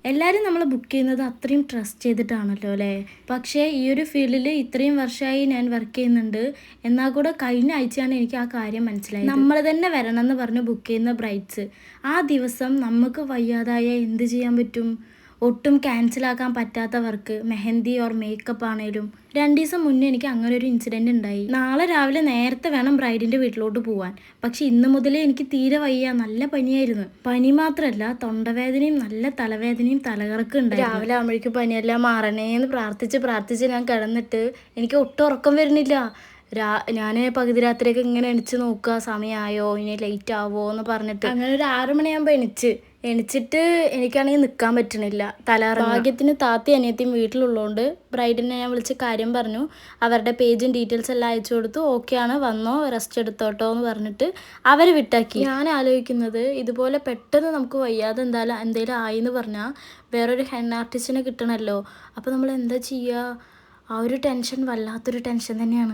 എല്ലാവരും നമ്മൾ ബുക്ക് ചെയ്യുന്നത് അത്രയും ട്രസ്റ്റ് ചെയ്തിട്ടാണല്ലോ അല്ലേ. പക്ഷേ ഈ ഒരു ഫീൽഡിൽ ഇത്രയും വർഷമായി ഞാൻ വർക്ക് ചെയ്യുന്നുണ്ട്. എന്നാൽ കൂടെ കഴിഞ്ഞ ആഴ്ചയാണ് എനിക്ക് ആ കാര്യം മനസ്സിലായത്. നമ്മൾ തന്നെ വരണം എന്ന് പറഞ്ഞ് ബുക്ക് ചെയ്യുന്ന ബ്രൈഡ്സ് ആ ദിവസം നമുക്ക് വയ്യാതായ എന്ത് ചെയ്യാൻ പറ്റും? ഒട്ടും ക്യാൻസലാക്കാൻ പറ്റാത്തവർക്ക് മെഹന്തി ഓർ മേക്കപ്പ് ആണേലും 2 ദിവസം മുന്നേ എനിക്ക് അങ്ങനെ ഒരു ഇൻസിഡൻറ്റ് ഉണ്ടായി. നാളെ രാവിലെ നേരത്തെ വേണം ബ്രൈഡിൻ്റെ വീട്ടിലോട്ട് പോകാൻ. പക്ഷെ ഇന്ന് മുതലേ എനിക്ക് തീരെ വയ്യ, നല്ല പനിയായിരുന്നു. പനി മാത്രമല്ല, തൊണ്ടവേദനയും നല്ല തലവേദനയും തലകറക്കം ഉണ്ടായി. രാവിലെ ആകുമ്പോഴേക്കും പനിയെല്ലാം മാറണേന്ന് പ്രാർത്ഥിച്ച് ഞാൻ കിടന്നിട്ട് എനിക്ക് ഒട്ടും ഉറക്കം വരുന്നില്ല. ഞാൻ പകുതി രാത്രിയൊക്കെ ഇങ്ങനെ എണിച്ച് നോക്കുക, സമയമായോ ഇനി ലേറ്റ് ആവോ എന്ന് പറഞ്ഞിട്ട്. അങ്ങനെ ഒരു 6 മണിയാകുമ്പോൾ എണിച്ചിട്ട് എനിക്കാണെങ്കിൽ നിൽക്കാൻ പറ്റണില്ല, ഭാഗ്യത്തിന് താത്തി അനിയത്തിയും വീട്ടിലുള്ളതുകൊണ്ട് ബ്രൈഡിനെ ഞാൻ വിളിച്ച് കാര്യം പറഞ്ഞു. അവരുടെ പേജും ഡീറ്റെയിൽസ് എല്ലാം അയച്ചു കൊടുത്തു. ഓക്കെയാണ്, വന്നോ റെസ്റ്റ് എടുത്തോട്ടോ എന്ന് പറഞ്ഞിട്ട് അവർ വിട്ടാക്കി. ഞാൻ ആലോചിക്കുന്നത്, ഇതുപോലെ പെട്ടെന്ന് നമുക്ക് വയ്യാതെ എന്തെങ്കിലും ആയിന്ന് പറഞ്ഞാൽ വേറൊരു ഹെൻ ആർട്ടിസ്റ്റിനെ കിട്ടണമല്ലോ. അപ്പോൾ നമ്മൾ എന്താ ചെയ്യുക? ആ ഒരു ടെൻഷൻ വല്ലാത്തൊരു ടെൻഷൻ തന്നെയാണ്.